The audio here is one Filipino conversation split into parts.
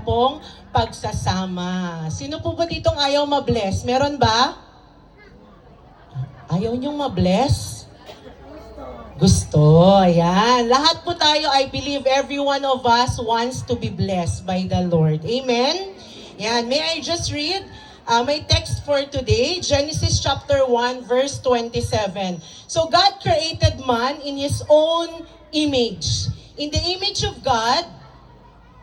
pong pagsasama. Sino po ba ditong ayaw ma-bless? Meron ba? Ayaw niyong ma-bless? Gusto, ayan. Lahat po tayo, I believe every one of us wants to be blessed by the Lord. Amen? Yan, may I just read my text for today, Genesis chapter 1, verse 27. So God created man in His own image. In the image of God,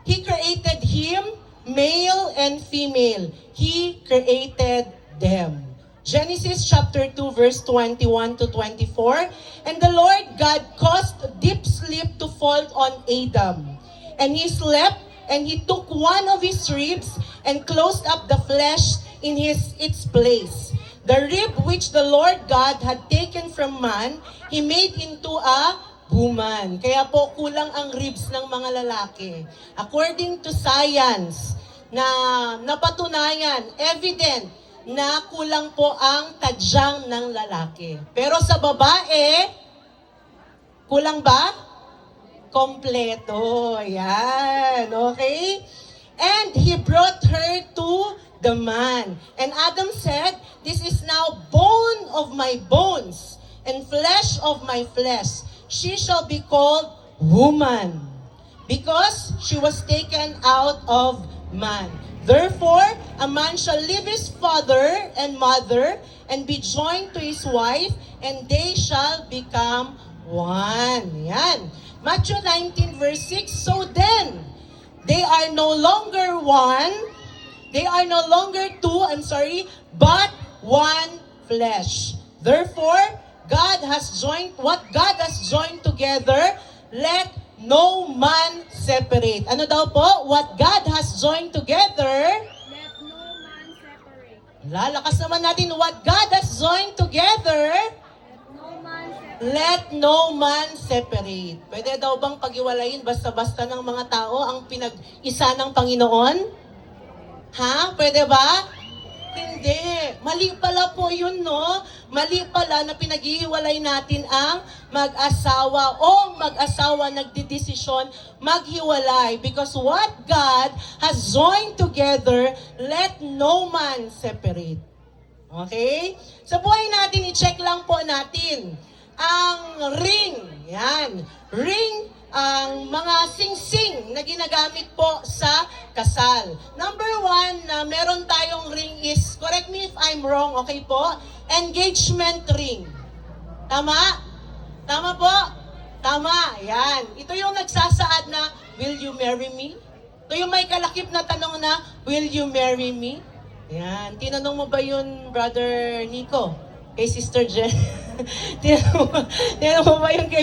He created him, male and female. He created them. Genesis chapter 2 verse 21 to 24. And the Lord God caused deep sleep to fall on Adam. And he slept, and he took one of his ribs and closed up the flesh in its place. The rib which the Lord God had taken from man, he made into a woman. Kaya po kulang ang ribs ng mga lalaki. According to science, na napatunayan, evident, na kulang po ang tadyang ng lalaki. Pero sa babae, kulang ba? Kompleto. Yan. Okay? And he brought her to the man. And Adam said, "This is now bone of my bones and flesh of my flesh. She shall be called woman, because she was taken out of man. Therefore, a man shall leave his father and mother and be joined to his wife, and they shall become one." Yan. Matthew 19 verse 6, "So then, they are no longer one, they are no longer two, but one flesh. Therefore, what God has joined together, let no man separate." Ano daw po? What God has joined together, Let no man separate. lalakas naman natin, what God has joined together, Let no man let no man separate. separate. Pwede daw bang pag-iwalayin basta-basta ng mga tao ang pinag-isa ng Panginoon? Ha? Pwede ba? Hindi. Mali pala po yun, no? Mali pala na pinaghihiwalay natin ang mag-asawa o mag-asawa nagdidesisyon maghiwalay. Because what God has joined together, let no man separate. Okay? Sa buhay natin, i-check lang po natin ang ring. Yan. Ring, ang mga sing-sing na ginagamit po sa kasal. Number one na meron tayong ring is, correct me if I'm wrong, okay po? Engagement ring. Tama? Tama po? Tama. Yan. Ito yung nagsasaad na, will you marry me? Ito yung may kalakip na tanong na, will you marry me? Yan. Tinanong mo ba yun, Brother Nico? Kay Sister Jen? Tinanong mo ba yun kay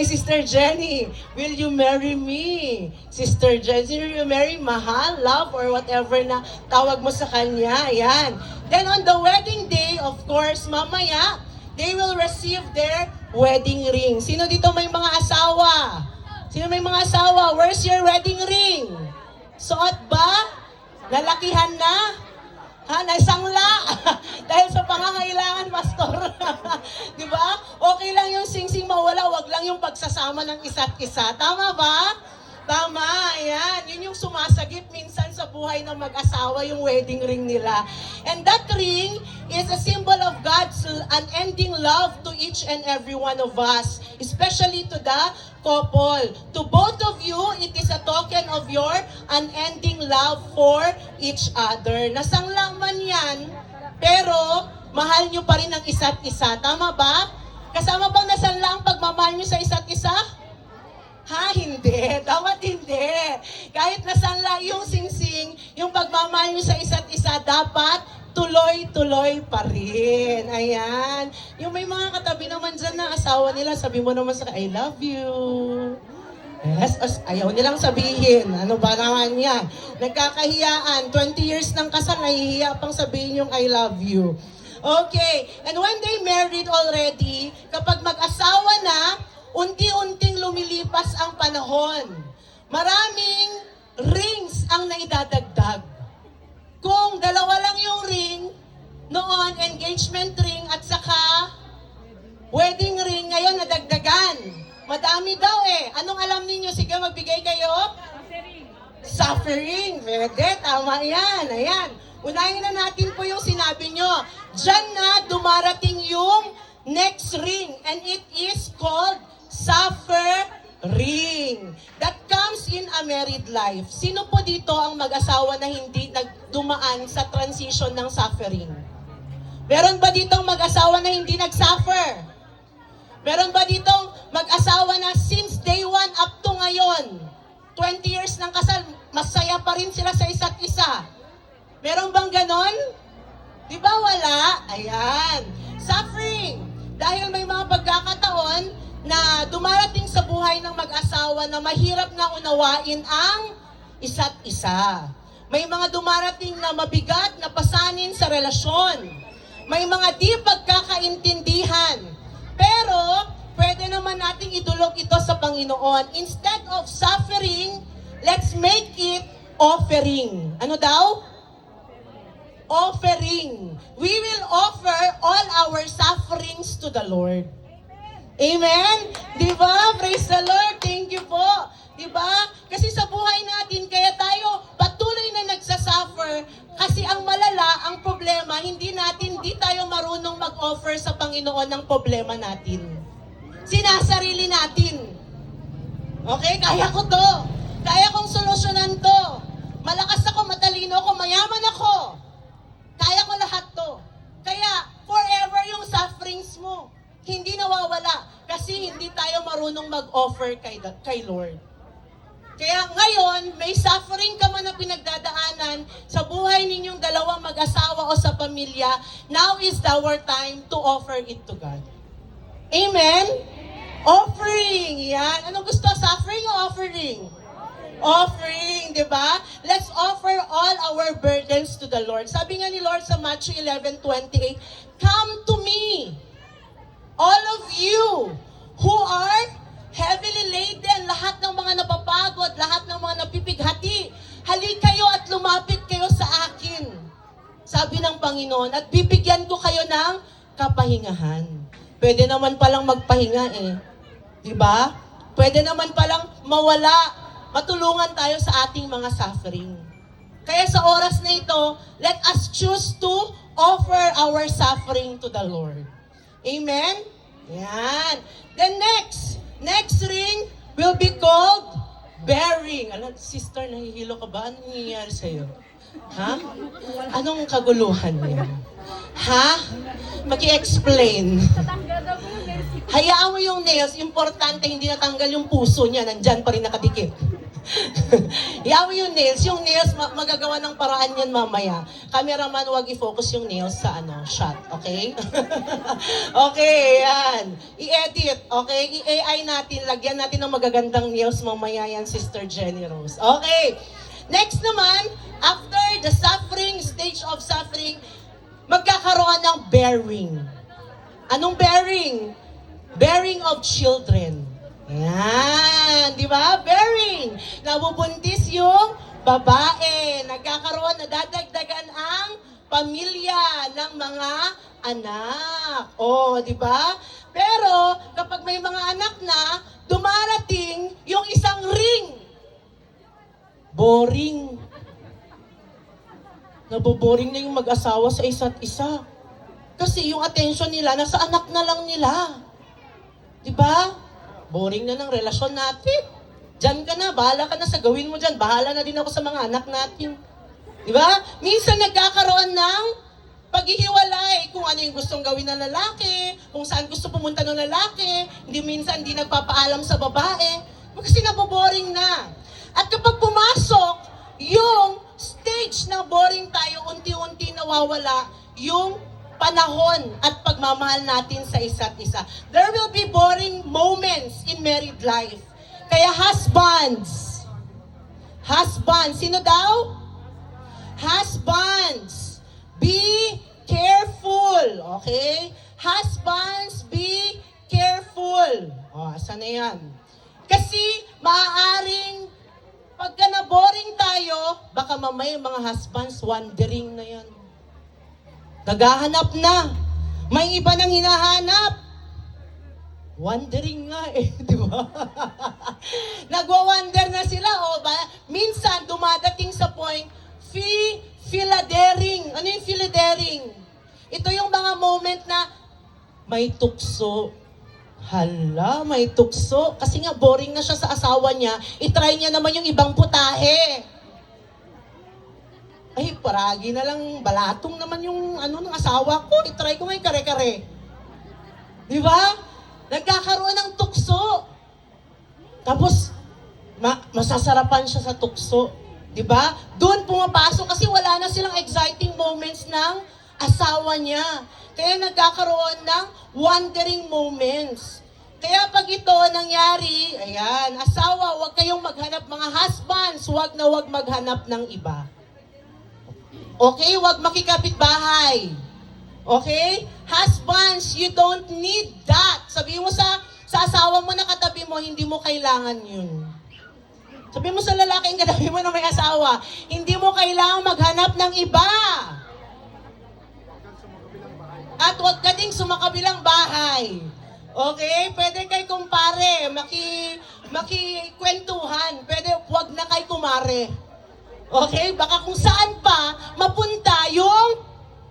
Sister Jenny? Will you marry me? Sister Jen, will you marry? Mahal, love, or whatever na tawag mo sa kanya. Yan. Then on the wedding day, of course, mamaya, they will receive their wedding ring. Sino dito may mga asawa? Sino may mga asawa? Where's your wedding ring? Suot ba? Lalakihan na? Ha, naisangla. Dahil sa pangangailangan, pastor. Di ba? Okay lang yung sing-sing mawala, wag lang yung pagsasama ng isa't isa. Tama ba? Tama, yan. Yun yung sumasagip minsan sa buhay ng mag-asawa, yung wedding ring nila. And that ring is a symbol of God's unending love to each and every one of us, especially to the couple. To both of you, it is a token of your unending love for each other. Nasanglang man yan, pero mahal nyo pa rin ang isa't isa. Tama ba? Kasama bang nasangla ang pagmamahal nyo sa isa't isa? Ha? Hindi. Dapat hindi. Kahit nasanla yung sing-sing, yung pagmamahal nyo sa isa't isa, dapat tuloy-tuloy pa rin. Ayan. Yung may mga katabi naman dyan na asawa nila, sabi mo naman sa I love you. Yes, ayaw nilang sabihin. Ano ba naman yan? Nagkakahiyaan. 20 years ng kasal, nahihiya pang sabihin yung I love you. Okay. And when they married already, kapag mag-asawa na, unti-unting lumilipas ang panahon. Maraming rings ang naidadagdag. Kung dalawa lang yung ring, noon, engagement ring at saka wedding ring, ngayon nadagdagan. Madami daw eh. Anong alam ninyo? Sige, magbigay kayo. Suffering. Pwede, tama yan. Ayan. Unahin na natin po yung sinabi nyo. Diyan na dumarating yung next ring. And it is called suffering. That comes in a married life. Sino po dito ang mag-asawa na hindi nagdumaan sa transition ng suffering? Meron ba dito mag-asawa na hindi nag-suffer? Meron ba dito mag-asawa na since day one up to ngayon, 20 years ng kasal, masaya pa rin sila sa isa't isa? Meron bang ganon? Di ba wala? Ayan. Suffering. Dahil may mga pagkakataon na dumarating sa buhay ng mag-asawa na mahirap na unawain ang isa't isa. May mga dumarating na mabigat na pasanin sa relasyon. May mga di pagkakaintindihan. Pero, pwede naman nating idulog ito sa Panginoon. Instead of suffering, let's make it offering. Ano daw? Offering. We will offer all our sufferings to the Lord. Amen? Diba? Praise the Lord. Thank you po. Diba? Kasi sa buhay natin, kaya tayo patuloy na nagsasuffer kasi ang malala, ang problema, hindi tayo marunong mag-offer sa Panginoon ng problema natin. Sinasarili natin. Okay? Kaya ko to. Kaya kong solusyonan to. Malakas ako, matalino ako, mayaman ako. Kaya ko lahat to. Kaya, forever yung sufferings mo. Hindi nawawala. Kasi hindi tayo marunong mag-offer kay Lord. Kaya ngayon, may suffering ka man na pinagdadaanan sa buhay ninyong dalawang mag-asawa o sa pamilya, now is our time to offer it to God. Amen? Offering. Yan. Anong gusto? Suffering o offering? Offering, di ba? Let's offer all our burdens to the Lord. Sabi nga ni Lord sa Matthew 11:28, "Come to me, all of you who are heavily laden," lahat ng mga napapagod, lahat ng mga napipighati. "Halik kayo at lumapit kayo sa akin," sabi ng Panginoon, "at bibigyan ko kayo ng kapahingahan." Pwede naman palang magpahinga eh. Diba? Pwede naman palang mawala, matulungan tayo sa ating mga suffering. Kaya sa oras na ito, let us choose to offer our suffering to the Lord. Amen? Yan. Then next ring will be called bearing. Alam, sister, nahihilo ka ba? Anong nangyayari sa'yo? Ha? Anong kaguluhan niya? Ha? Maki-explain. Hayaan mo yung nails. Importante, hindi natanggal yung puso niya. Nandyan pa rin nakadikit. Hayaan mo yung nails. Yung nails, magagawa ng paraan yan mamaya. Cameraman, huwag i-focus yung nails sa shot. Okay? Okay, yan. I-edit. Okay? I-AI natin. Lagyan natin ng magagandang nails mamaya yan, Sister Jenny Rose. Okay. Next naman, after the suffering, stage of suffering, magkakaroon ng bearing. Anong bearing? Bearing of children. Yan, di ba? Bearing. Nabubuntis yung babae. Nagkakaroon, nadadagdagan ang pamilya ng mga anak. O, di ba? Pero, kapag may mga anak na, dumarating yung isang ring. Boring. Naboboring na yung mag-asawa sa isa't isa. Kasi yung attention nila, nasa anak na lang nila. Diba? Boring na ng relasyon natin. Diyan ka na, bahala ka na sa gawin mo dyan. Bahala na din ako sa mga anak natin. Diba? Minsan nagkakaroon ng paghihiwalay kung ano yung gustong gawin ng lalaki, kung saan gusto pumunta ng lalaki, minsan hindi nagpapaalam sa babae. Kasi naboboring na. At kapag pumasok, yung stage na boring tayo, unti-unti nawawala yung panahon at pagmamahal natin sa isa't isa. There will be boring moments in married life. Kaya husbands, sino daw? Husbands, be careful, okay? Husbands, be careful. Asan na yan? Kasi maaaring pagka na-boring tayo, baka mamaya mga husbands wondering na yan. Naghahanap na. May iba nang hinahanap. Wondering nga eh, di ba? Nagwa-wonder na sila, o ba? Minsan, dumadating sa point, philadering. Ano yung philadering? Ito yung mga moment na may tukso. Hala, may tukso. Kasi nga, boring na siya sa asawa niya. I-try niya naman yung ibang putahe. Ay, paragi na lang, balatong naman yung ng asawa ko. I-try ko nga yung kare-kare. Di ba? Nagkakaroon ng tukso. Tapos, masasarapan siya sa tukso. Di ba? Doon pumapasok kasi wala na silang exciting moments ng asawa niya. Kaya nagkakaroon ng wandering moments. Kaya pag ito nangyari, ayan, asawa, huwag kayong maghanap, mga husbands, huwag na huwag maghanap ng iba. Okay? Huwag makikapit bahay. Okay? Husbands, you don't need that. Sabihin mo sa asawa mo na katabi mo, hindi mo kailangan yun. Sabihin mo sa lalaking katabi mo na may asawa, hindi mo kailangan maghanap ng iba. At huwag ka ding sumakabilang bahay. Okay? Pwede kay kumpare, makikwentuhan. Pwede, huwag na kay kumare. Okay? Baka kung saan pa mapunta yung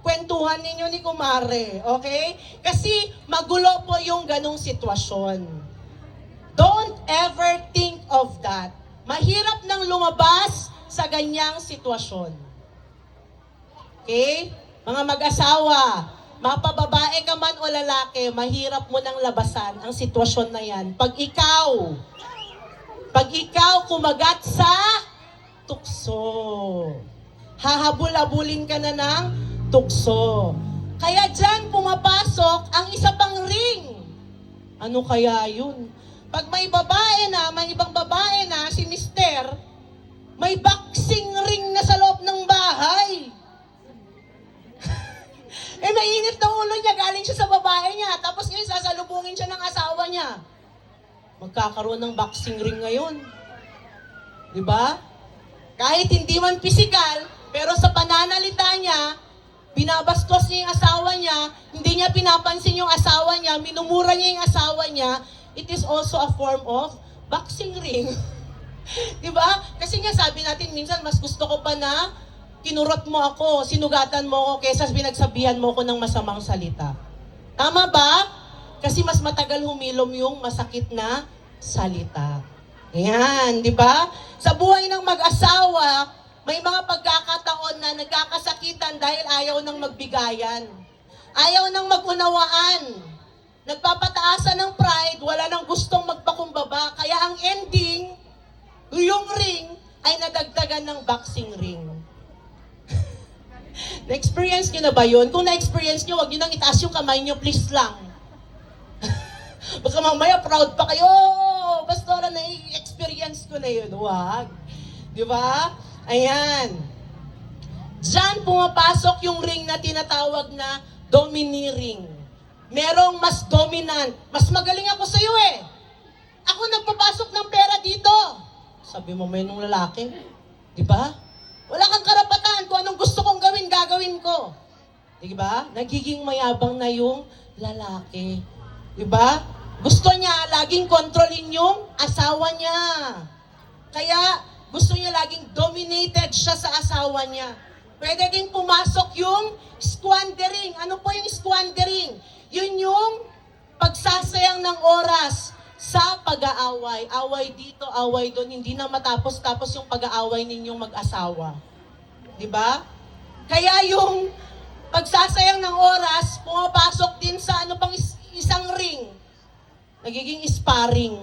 kwentuhan ninyo ni kumare. Okay? Kasi magulo po yung ganong sitwasyon. Don't ever think of that. Mahirap nang lumabas sa ganyang sitwasyon. Okay? Mga mag-asawa, mapababae ka man o lalaki, mahirap mo nang labasan ang sitwasyon na yan. Pag ikaw kumagat sa tukso. Hahabol-habulin ka na ng tukso. Kaya dyan pumapasok ang isa pang ring. Ano kaya yun? Pag may babae na, may ibang babae na, si Mister, may boxing ring na sa loob ng bahay. Mainit na ulo niya, galing siya sa babae niya, tapos ngayon sasalubungin siya ng asawa niya. Magkakaroon ng boxing ring ngayon. Diba? Kahit hindi man physical, pero sa pananalita niya, binabastos niya yung asawa niya, hindi niya pinapansin yung asawa niya, minumura niya yung asawa niya, it is also a form of boxing ring. Diba? Kasi nga sabi natin, minsan mas gusto ko pa na kinurot mo ako, sinugatan mo ako, kaysa pinagsabihan mo ako ng masamang salita. Tama ba? Kasi mas matagal humilom yung masakit na salita. Ayan, di ba? Sa buhay ng mag-asawa, may mga pagkakataon na nagkakasakitan dahil ayaw nang magbigayan. Ayaw nang magunawaan. Nagpapataasan ng pride, wala nang gustong magpakumbaba. Kaya ang ending, yung ring, ay nadagdagan ng boxing ring. Na-experience nyo na ba yun? Kung na-experience nyo, huwag nyo nang itaas yung kamay nyo, please lang. Baka mamaya proud pa kayo. Pastora, na-experience ko na yun. Huwag. Di ba? Ayan. Diyan pumapasok yung ring na tinatawag na domineering. Merong mas dominant. Mas magaling ako sa'yo eh. Ako nagpapasok ng pera dito. Sabi mo may nung lalaki. Di ba? Wala kang karapatan. Kung anong gusto kong gawin, gagawin ko. Di ba? Nagiging mayabang na yung lalaki. Di ba? Gusto niya laging kontrolin yung asawa niya. Kaya gusto niya laging dominated siya sa asawa niya. Pwede din pumasok yung squandering. Ano po yung squandering? Yun yung pagsasayang ng oras sa pag-aaway. Away dito, away doon. Hindi na matapos-tapos yung pag-aaway ninyong mag-asawa. Diba? Kaya yung pagsasayang ng oras, pumapasok din sa ano pang isang ring. Nagiging sparring.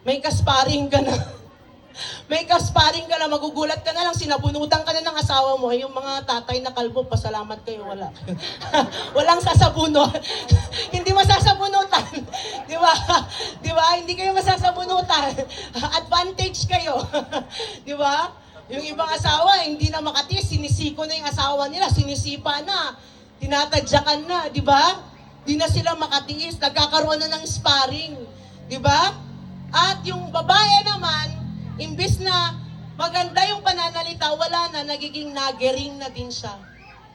May kasparing ka na. May kasparing ka na, magugulat ka na lang, sinabunutan ka na ng asawa mo. Yung mga tatay na kalbo, pasalamat kayo, wala. Walang sasabunot. Hindi masasabunutan. Di ba? Di ba? Hindi kayo masasabunutan. Advantage kayo. Di ba? Yung ibang asawa, hindi na makatiis, sinisiko na yung asawa nila, sinisipa na, tinatadyakan na, di ba? Di na sila makatiis, nagkakaroon na ng sparring. Di ba? At yung babae naman, imbis na maganda yung pananalita, wala na, nagiging nagering na din siya.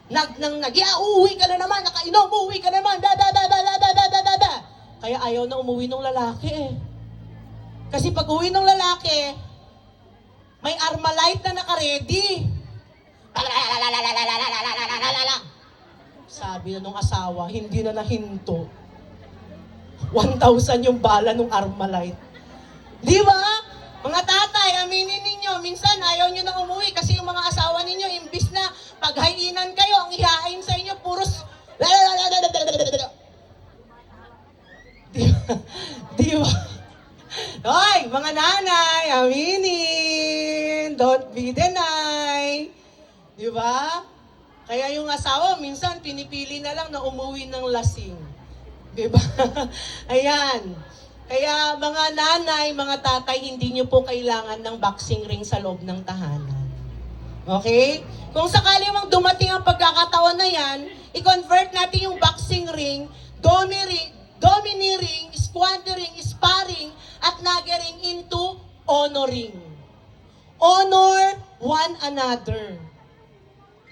Uuwi ka na naman, nakainom, uuwi ka na naman, Kaya ayaw na umuwi ng lalaki eh. Kasi pag uwi ng lalaki, may Armalite na naka-ready. Sabi na nung asawa, hindi na nahinto. 1,000 yung bala nung Armalite. Di ba? Mga tatay, aminin ninyo, minsan ayaw nyo na umuwi kasi yung mga asawa ninyo, imbis na paghainan kayo, ang ihain sa inyo, puros... Di ba? Hoy, mga nanay, aminin. Don't be deny. Di ba? Kaya yung asawa, minsan pinipili na lang na umuwi ng lasing. Di ba? Ayan. Kaya mga nanay, mga tatay, hindi nyo po kailangan ng boxing ring sa loob ng tahanan. Okay? Kung sakali mang dumating ang pagkakataon na yan, i-convert natin yung boxing ring, domineering, squandering, sparring, at nagering into honoring. Honor one another.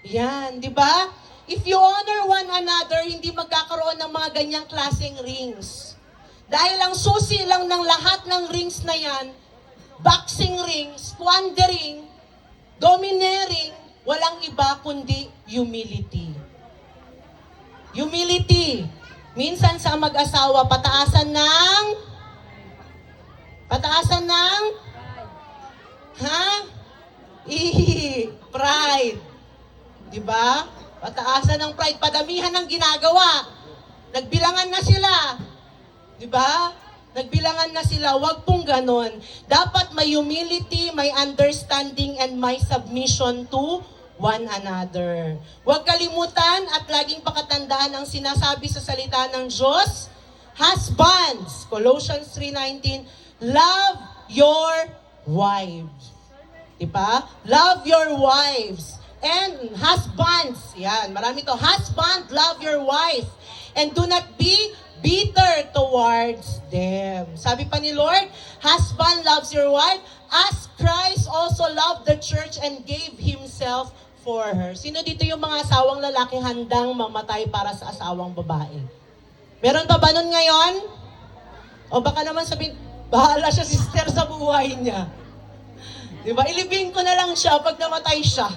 Yan, di ba? If you honor one another, hindi magkakaroon ng mga ganyang klaseng rings. Dahil ang susi lang ng lahat ng rings na yan, boxing ring, squandering, domineering, walang iba kundi humility. Humility. Minsan sa mag-asawa, pataasan ng pride. Diba? Pataasan ng pride, padamihan ng ginagawa. Nagbilangan na sila. Diba? Nagbilangan na sila, wag pong ganon. Dapat may humility, may understanding, and may submission to one another. Huwag kalimutan at laging pakatandaan ang sinasabi sa salita ng Diyos. Husbands, Colossians 3:19, love your wives. Diba? Love your wives. And husbands, yan, marami to. Husband, love your wife. And do not be bitter towards them. Sabi pa ni Lord, husband loves your wife as Christ also loved the church and gave Himself for her. Sino dito yung mga asawang lalaki handang mamatay para sa asawang babae? Meron pa ba nun ngayon? O baka naman sabihin, bahala siya sister sa buhay niya. Diba? Ilibing ko na lang siya pag namatay siya.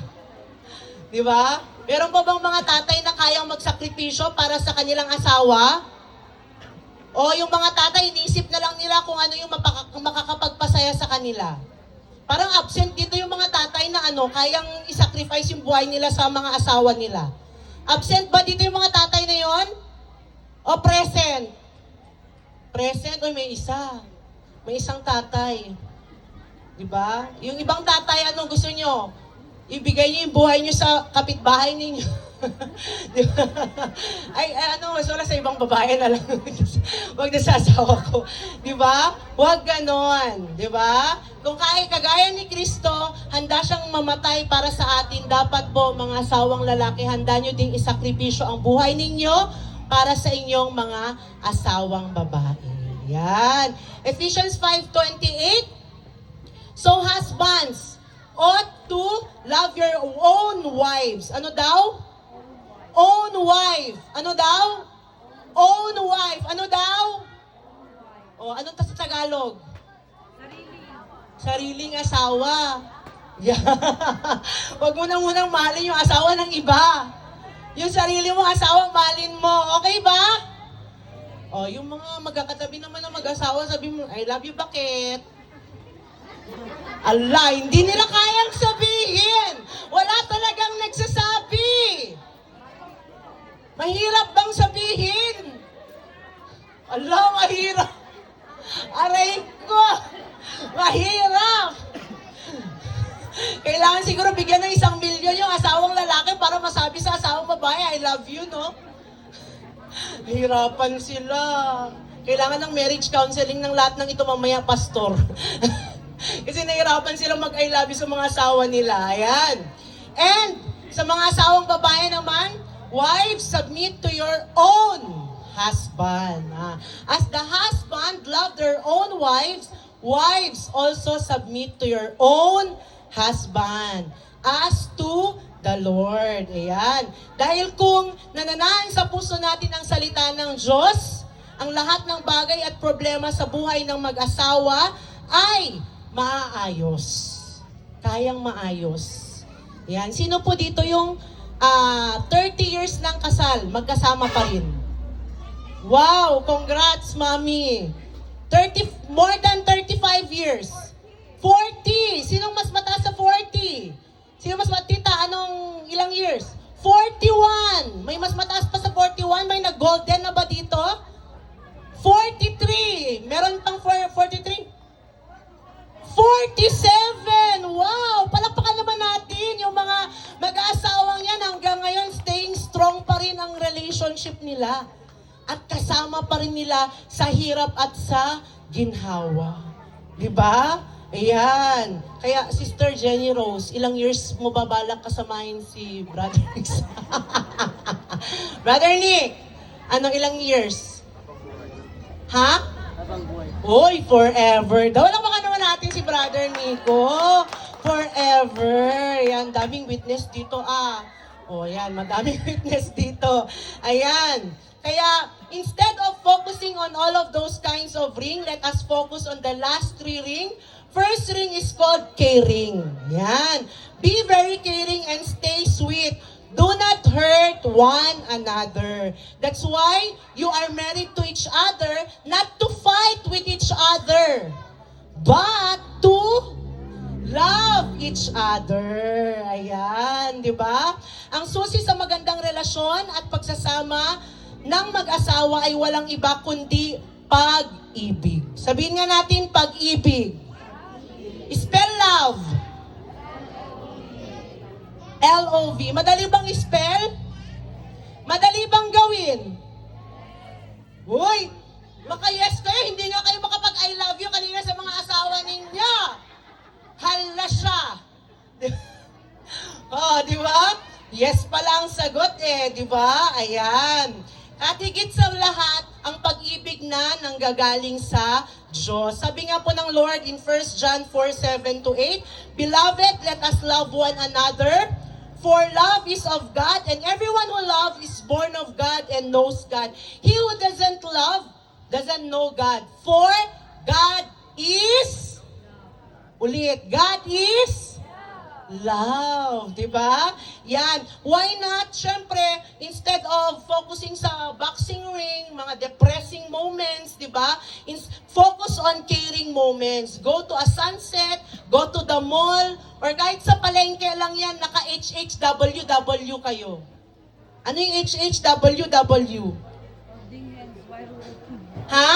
Diba? Meron pa bang mga tatay na kayang magsakripisyo para sa kanilang asawa? O yung mga tatay, iniisip na lang nila kung ano yung makakapagpasaya sa kanila. Parang absent dito yung mga tatay na kayang isacrifice yung buhay nila sa mga asawa nila. Absent ba dito yung mga tatay na yon? O present? Present? O may isa. May isang tatay. Diba? Yung ibang tatay, gusto nyo? Ibigay niyo yung buhay niyo sa kapitbahay ninyo. Diba? Mas wala sa ibang babae na lang. Huwag na sa asawa ko. Diba? Huwag ganon. Diba? Kung kagaya ni Kristo, handa siyang mamatay para sa atin. Dapat po, mga asawang lalaki, handa nyo ding isakripisyo ang buhay ninyo para sa inyong mga asawang babae. Yan. Ephesians 5:28. So husbands ought to love your own wives. Ano daw? Own wife. Ano daw? Own wife. Ano daw? O, anong sa Tagalog? Sariling asawa. Yeah. Huwag mo na munang mahalin yung asawa ng iba. Yung sarili mong asawa, mahalin mo. Okay ba? O, yung mga magkakatabi naman ng mag-asawa, sabi mo, I love you, bakit? Ala, hindi nila kayang sabihin. Wala talagang nagsasabi. Mahirap bang sabihin? Ala, mahirap. Aray ko. Mahirap. Kailangan siguro bigyan ng 1 milyon yung asawang lalaki para masabi sa asawang babae, I love you, no? Hirapan sila. Kailangan ng marriage counseling ng lahat ng ito mamaya, pastor. Kasi nahirapan sila mag-I love you sa mga asawa nila. Ayan. And sa mga asawang babae naman, wives, submit to your own husband. As the husband love their own wives, wives also submit to your own husband. As to the Lord. Ayan. Dahil kung nananahan sa puso natin ang salita ng Diyos, ang lahat ng bagay at problema sa buhay ng mag-asawa ay maaayos. Kayang maayos. Yan. Sino po dito yung 30 years ng kasal, magkasama pa rin? Wow! Congrats, Mami! More than 35 years. 40! Sinong mas mataas sa 40? Sino mas tita, anong ilang years? 41! May mas mataas pa sa 41? May nag-golden na ba dito? 43! Meron pang 43? 47! Wow! Palakpakan naman natin yung mga mag-aasawang yan hanggang ngayon staying strong pa rin ang relationship nila. At kasama pa rin nila sa hirap at sa ginhawa. Diba? Ayan. Kaya, Sister Jenny Rose, ilang years mo ba balak kasamahin si Brother Nick? Brother Nick, anong ilang years? Ha? Uy, forever. Daw lang baka naman natin si Brother Nico. Forever. Yan, daming witness dito yan, madaming witness dito. Ayan. Kaya, instead of focusing on all of those kinds of ring, let us focus on the last 3 ring. First ring is called caring. Yan. Be very caring and stay sweet. Do not hurt one another. That's why you are married to each other, not to fight with each other, but to love each other. Ayan, di ba? Ang susi sa magandang relasyon at pagsasama ng mag-asawa ay walang iba kundi pag-ibig. Sabihin nga natin, pag-ibig. Spell love. L-O-V. Madali bang spell? Madali bang gawin? Uy, maka-yes kayo, hindi nga kayo makapag-I love you kanina sa mga asawa ninyo. Hala siya. Di ba? Yes pala ang sagot di ba? Ayan. At higit sa lahat, ang pag-ibig na nanggagaling sa Diyos. Sabi nga po ng Lord in 1 John 4:7-8, Beloved, let us love one another, for love is of God, and everyone who loves is born of God and knows God. He who doesn't love doesn't know God, for God is, God is love, di ba? Yan. Why not? Siyempre, instead of focusing sa boxing ring, mga depressing moments, di ba? Focus on caring moments. Go to a sunset, go to the mall, or kahit sa palengke lang yan, naka-HHWW kayo. Ano yung HHWW? Ha?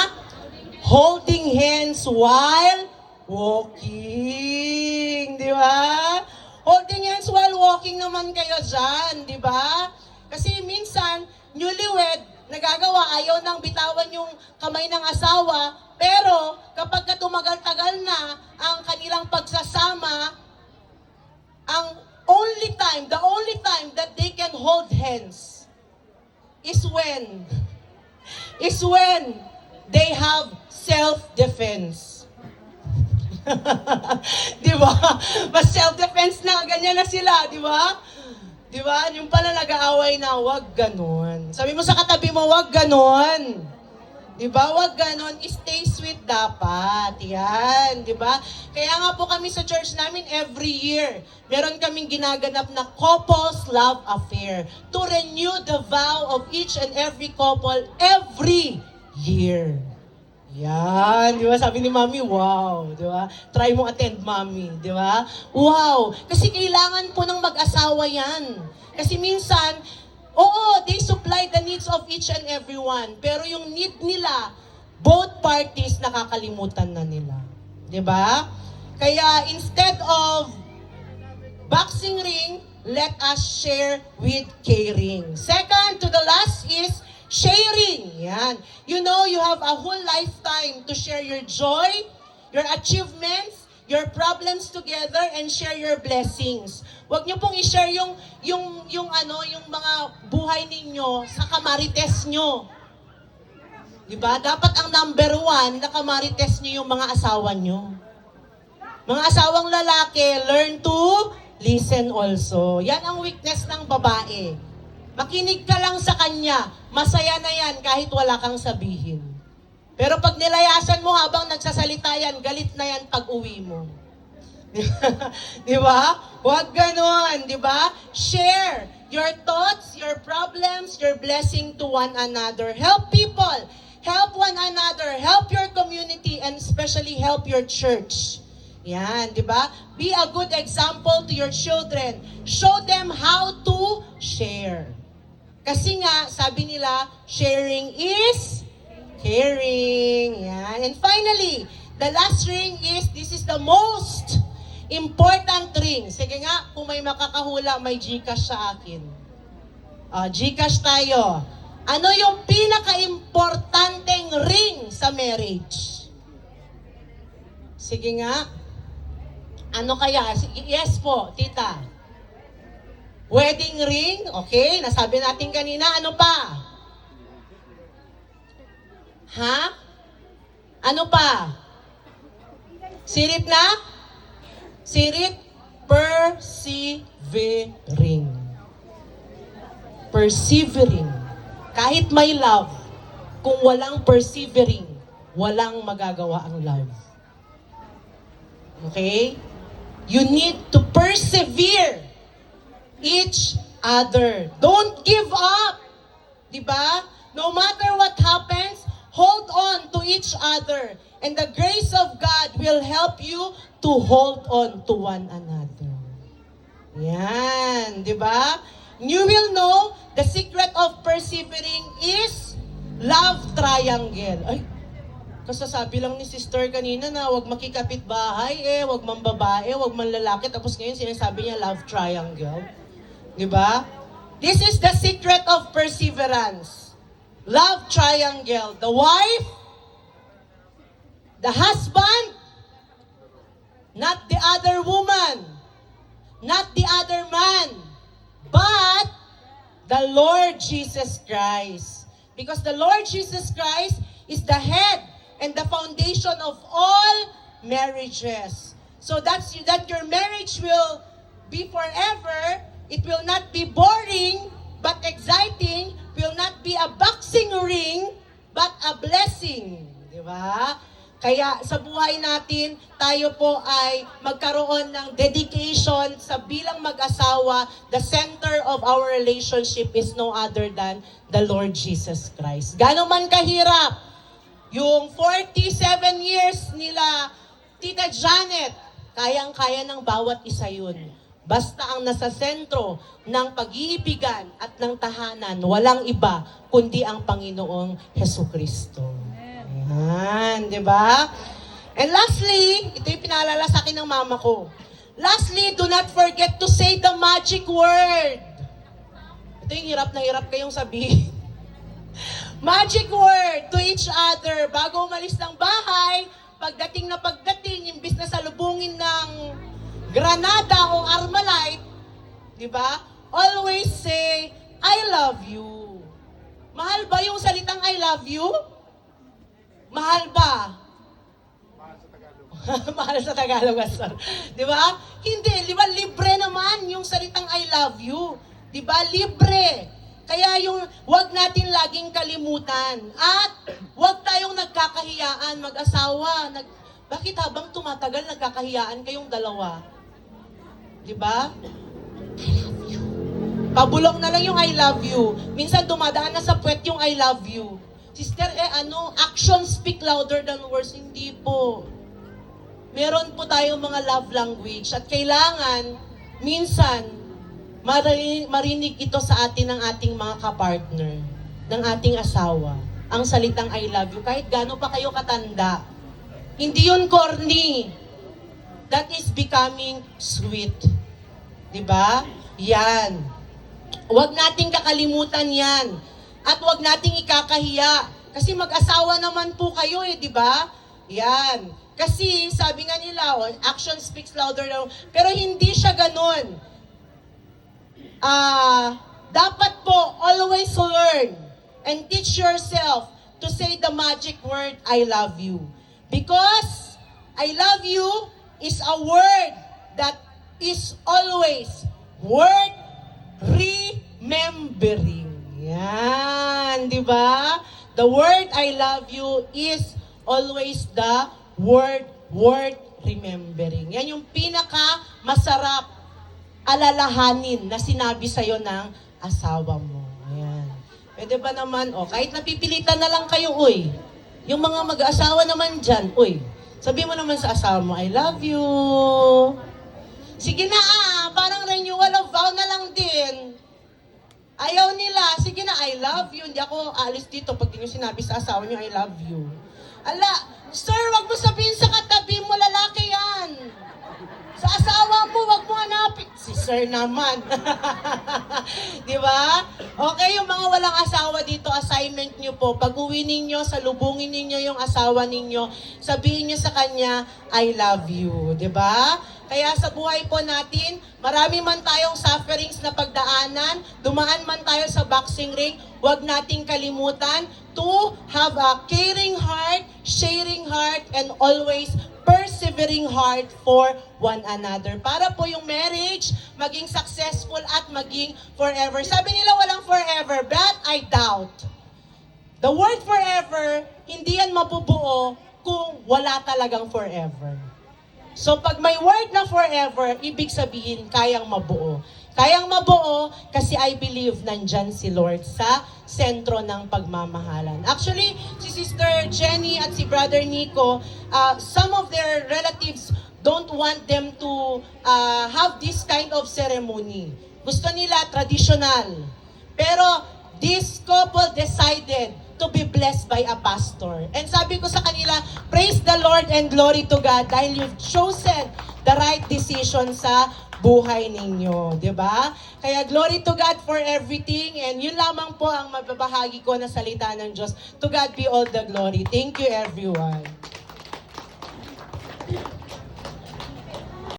Holding hands while walking. Di ba? Holding hands while walking naman kayo dyan, di ba? Kasi minsan, newlywed, nagagawa, ayaw nang bitawan yung kamay ng asawa, pero kapag tumagal-tagal na ang kanilang pagsasama, the only time that they can hold hands is when they have self-defense. Di ba? Mas self-defense na, ganyan na sila, di ba? Di ba? Yung pala nag-aaway na, wag ganon. Sabi mo sa katabi mo, wag ganon. Di ba? Wag ganon. Stay sweet dapat. Yan. Di ba? Kaya nga po kami sa church namin every year, meron kaming ginaganap na couples love affair to renew the vow of each and every couple every year. Yan, di ba? Sabi ni Mami, wow, di ba? Try mo attend, Mami, di ba? Wow, kasi kailangan po ng mag-asawa yan. Kasi minsan, they supply the needs of each and every one. Pero yung need nila, both parties nakakalimutan na nila. Di ba? Kaya instead of boxing ring, let us share with caring. Second to the last is sharing. Yan. You know, you have a whole lifetime to share your joy, your achievements, your problems together, and share your blessings. Huwag niyo pong i-share yung mga buhay ninyo sa kamarites nyo. Diba? Dapat ang number 1 na kamarites nyo yung mga asawa nyo. Mga asawang lalaki, learn to listen also. Yan ang weakness ng babae. Makinig ka lang sa kanya, masaya na yan kahit wala kang sabihin. Pero pag nilayasan mo habang nagsasalita yan, galit na yan pag uwi mo. Di ba? Huwag ganon, di ba? Share your thoughts, your problems, your blessing to one another. Help people. Help one another. Help your community and especially help your church. Yan, di ba? Be a good example to your children. Show them how to share. Kasi nga, sabi nila, sharing is caring. Yan. And finally, the last ring is, this is the most important ring. Sige nga, kung may makakahula, may Gcash sa akin. Gcash tayo. Ano yung pinaka-importanteng ring sa marriage? Sige nga. Ano kaya? Yes po, tita. Wedding ring, okay. Nasabi natin kanina, ano pa? Ha? Ano pa? Sirit na? Sirit, persevering. Persevering. Kahit may love, kung walang persevering, walang magagawa ang love. Okay? You need to persevere each other. Don't give up. Diba? No matter what happens, hold on to each other. And the grace of God will help you to hold on to one another. Yan, di ba? You will know the secret of persevering is love triangle. Ay, kasasabi lang ni sister kanina na wag makikapit bahay, wag man babae, wag man lalaki, tapos ngayon sinasabi niya love triangle. Di ba? This is the secret of perseverance. Love triangle. The wife, the husband, not the other woman, not the other man, but the Lord Jesus Christ. Because the Lord Jesus Christ is the head and the foundation of all marriages. So that your marriage will be forever. It will not be boring, but exciting. Will not be a boxing ring, but a blessing. Di ba? Kaya sa buhay natin, tayo po ay magkaroon ng dedication sa bilang mag-asawa. The center of our relationship is no other than the Lord Jesus Christ. Gano'n man kahirap, yung 47 years nila Tita Janet, kayang-kaya ng bawat isa yun. Basta ang nasa sentro ng pag-iibigan at ng tahanan, walang iba kundi ang Panginoong Hesukristo. Ayan, di ba? And lastly, ito yung pinaalala sa akin ng mama ko. Lastly, do not forget to say the magic word. Ito yung hirap na hirap kayong sabihin. Magic word to each other. Bago umalis ng bahay, pagdating, imbis na salubungin ng Granada o Armalite, di ba? Always say, I love you. Mahal ba yung salitang I love you? Mahal ba? Mahal sa Tagalog, Pastor. Di ba? Hindi, di ba? Libre naman yung salitang I love you. Di ba? Libre. Kaya wag natin laging kalimutan. At wag tayong nagkakahiyaan mag-asawa. Bakit habang tumatagal nagkakahiyaan kayong dalawa? Di ba? I love you. Pabulong na lang yung I love you. Minsan dumadaan na sa puwet yung I love you. Sister, actions speak louder than words. Hindi po. Meron po tayong mga love language at kailangan, minsan, marinig ito sa atin ng ating mga kapartner, ng ating asawa. Ang salitang I love you, kahit gaano pa kayo katanda. Hindi yun corny. That is becoming sweet. Diba? Yan. Huwag nating kakalimutan yan. At huwag nating ikakahiya. Kasi mag-asawa naman po kayo di ba? Yan. Kasi sabi nga nila, action speaks louder than... Pero hindi siya ganun. Dapat po, always learn and teach yourself to say the magic word, I love you. Because I love you is a word that is always worth remembering. Yan, di ba? The word I love you is always the word worth remembering. Yan yung pinaka masarap alalahanin na sinabi sa'yo ng asawa mo. Ayan. Pwede ba naman, kahit napipilitan na lang kayo, uy. Yung mga mag-aasawa naman dyan, uy. Sabi mo naman sa asawa mo, I love you. Sige na parang renewal of vow na lang din. Ayaw nila, sige na, I love you. Hindi ako aalis dito pag di nyo sinabi sa asawa nyo, I love you. Ala, sir, wag mo sabihin sa katabi mo, lalaki yan. Sa asawa mo, wag mo hanapin. Si sir naman. Di ba? Okay, yung mga walang asawa dito, assignment nyo po. Pag uwi ninyo, salubungin ninyo yung asawa ninyo, sabihin nyo sa kanya, I love you. Di ba? Kaya sa buhay po natin, marami man tayong sufferings na pagdaanan, dumaan man tayo sa boxing ring, huwag nating kalimutan to have a caring heart, sharing heart, and always persevering heart for one another. Para po yung marriage maging successful at maging forever. Sabi nila walang forever, but I doubt. The word forever, hindi yan mabubuo kung wala talagang forever. So pag may word na forever, ibig sabihin kayang mabuo. Kayang mabuo kasi I believe nandyan si Lord sa sentro ng pagmamahalan. Actually, si Sister Jenny at si Brother Nico, some of their relatives don't want them to have this kind of ceremony. Gusto nila traditional. Pero this couple decided to be blessed by a pastor. And sabi ko sa kanila, praise the Lord and glory to God dahil you've chosen the right decision sa buhay ninyo, di ba? Kaya glory to God for everything and yun lamang po ang mababahagi ko na salita ng Diyos. To God be all the glory. Thank you everyone.